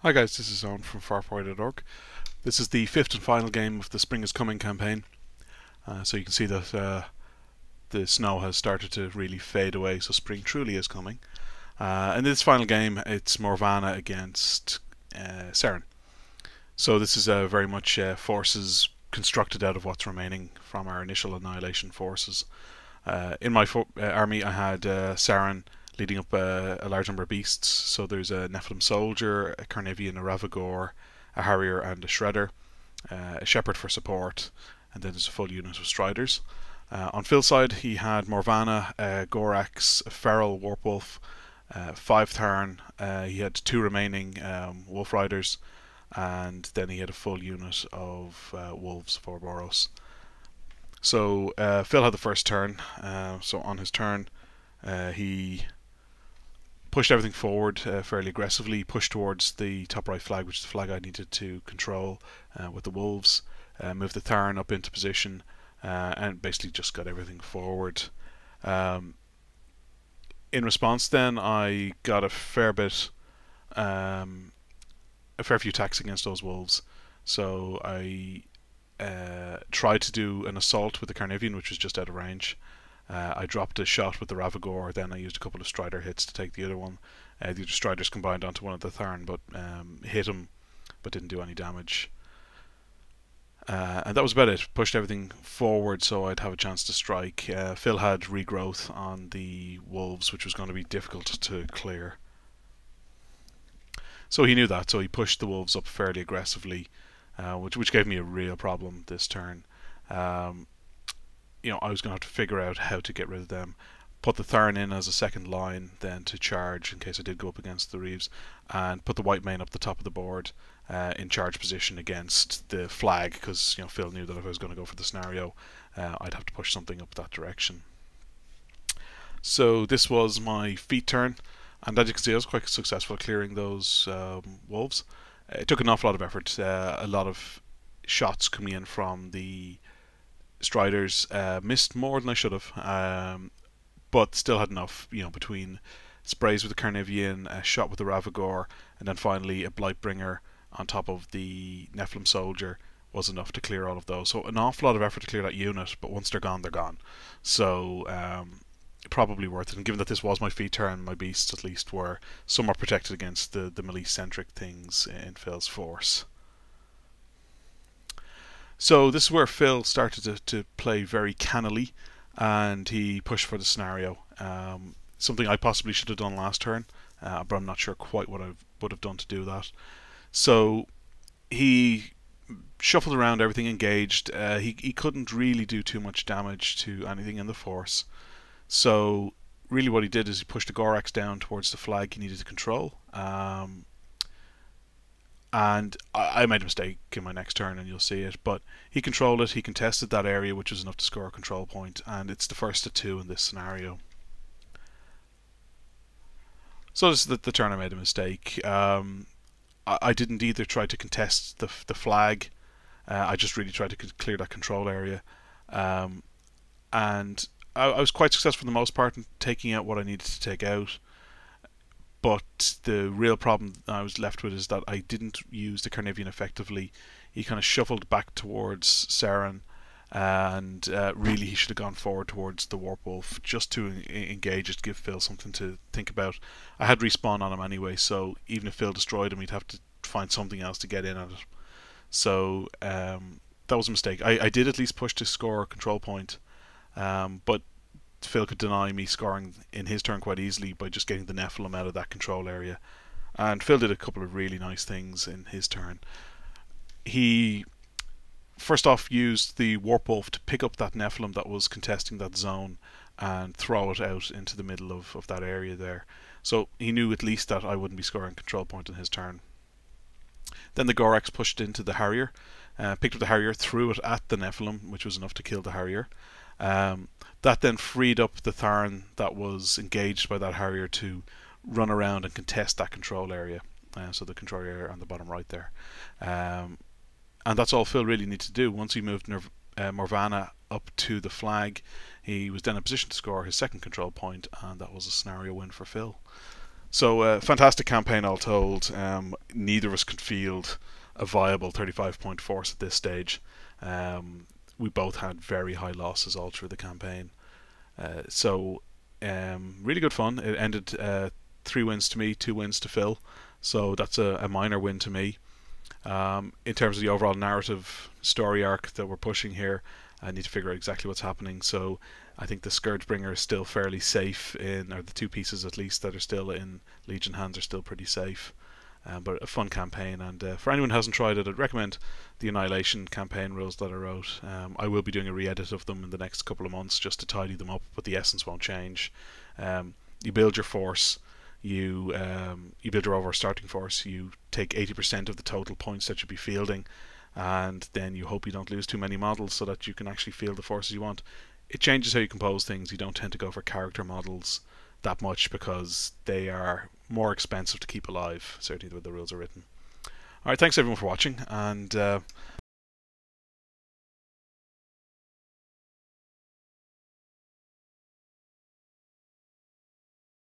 Hi guys, this is Owen from farpoint.org. This is the fifth and final game of the Spring is Coming campaign. So you can see that the snow has started to really fade away, so spring truly is coming. In this final game, it's Morvhana against Saeryn. So this is very much forces constructed out of what's remaining from our initial annihilation forces. In my army, I had Saeryn leading up a large number of beasts. So there's a Nephilim soldier, a Carnivian, a Ravagore, a Harrier, and a Shredder, a Shepherd for support, and then there's a full unit of Striders. On Phil's side, he had Morvhana, Gorax, a Feral Warpwolf, 5 Tharn. He had 2 remaining Wolf Riders, and then he had a full unit of Wolves for Boros. So Phil had the first turn. So on his turn, he pushed everything forward fairly aggressively, pushed towards the top right flag, which is the flag I needed to control with the Wolves, moved the Tharn up into position, and basically just got everything forward. In response then, I got a fair few attacks against those Wolves. So I tried to do an assault with the Carnivian, which was just out of range. I dropped a shot with the Ravagore, then I used a couple of Strider hits to take the other one. The other Striders combined onto one of the Tharn, but hit him, but didn't do any damage. And that was about it. Pushed everything forward so I'd have a chance to strike. Phil had regrowth on the Wolves, which was going to be difficult to clear. So he knew that, so he pushed the Wolves up fairly aggressively, which gave me a real problem this turn. I was going to have to figure out how to get rid of them. Put the Tharn in as a second line, then to charge in case I did go up against the Reeves, and put the White Mane up the top of the board in charge position against the flag, because Phil knew that if I was going to go for the scenario, I'd have to push something up that direction. So this was my feet turn, and as you can see, I was quite successful clearing those wolves. It took an awful lot of effort, a lot of shots coming in from the Striders. Missed more than I should have, but still had enough, between sprays with the Carnivian, a shot with the Ravagore, and then finally a Blightbringer on top of the Nephilim soldier was enough to clear all of those. So an awful lot of effort to clear that unit, but once they're gone, they're gone. So probably worth it. And given that this was my feet turn, my beasts at least were somewhat protected against the melee-centric things in Phil's force. So this is where Phil started to play very cannily, and he pushed for the scenario. Something I possibly should have done last turn, but I'm not sure quite what I would have done to do that. So he shuffled around everything, engaged. He couldn't really do too much damage to anything in the force. So really what he did is he pushed the Gorax down towards the flag he needed to control. And I made a mistake in my next turn, and you'll see it, but he controlled it, he contested that area, which was enough to score a control point, and it's the first of 2 in this scenario. So this is the turn I made a mistake. I didn't either try to contest the flag, I just really tried to clear that control area, and I was quite successful for the most part in taking out what I needed to take out. But the real problem I was left with is that I didn't use the Carnivian effectively. He kind of shuffled back towards Saeryn, and really he should have gone forward towards the Warpwolf just to engage it, give Phil something to think about. I had respawn on him anyway, so even if Phil destroyed him, he'd have to find something else to get in at it. So that was a mistake. I did at least push to score a control point, but Phil could deny me scoring in his turn quite easily by just getting the Nephilim out of that control area. And Phil did a couple of really nice things in his turn. He first off used the Warpwolf to pick up that Nephilim that was contesting that zone and throw it out into the middle of that area there. So he knew at least that I wouldn't be scoring control point in his turn. Then the Gorax pushed into the Harrier, picked up the Harrier, threw it at the Nephilim, which was enough to kill the Harrier. That then freed up the Tharn that was engaged by that Harrier to run around and contest that control area. So the control area on the bottom right there. And that's all Phil really needed to do. Once he moved Morvhana up to the flag, he was then in a position to score his second control point, and that was a scenario win for Phil. So, fantastic campaign all told. Neither of us could field a viable 35-point force at this stage. We both had very high losses all through the campaign. Really good fun. It ended 3 wins to me, 2 wins to Phil. So that's a minor win to me. In terms of the overall narrative story arc that we're pushing here, I need to figure out exactly what's happening. So I think the Scourgebringer is still fairly safe or the 2 pieces at least that are still in Legion hands are still pretty safe. But a fun campaign, and for anyone who hasn't tried it, I'd recommend the Annihilation campaign rules that I wrote. I will be doing a re-edit of them in the next couple of months just to tidy them up, but the essence won't change. You build your force, you build your overall starting force, you take 80% of the total points that you'll be fielding, and then you hope you don't lose too many models so that you can actually field the forces you want. It changes how you compose things. You don't tend to go for character models that much because they are more expensive to keep alive, certainly the way the rules are written. Alright, thanks everyone for watching, and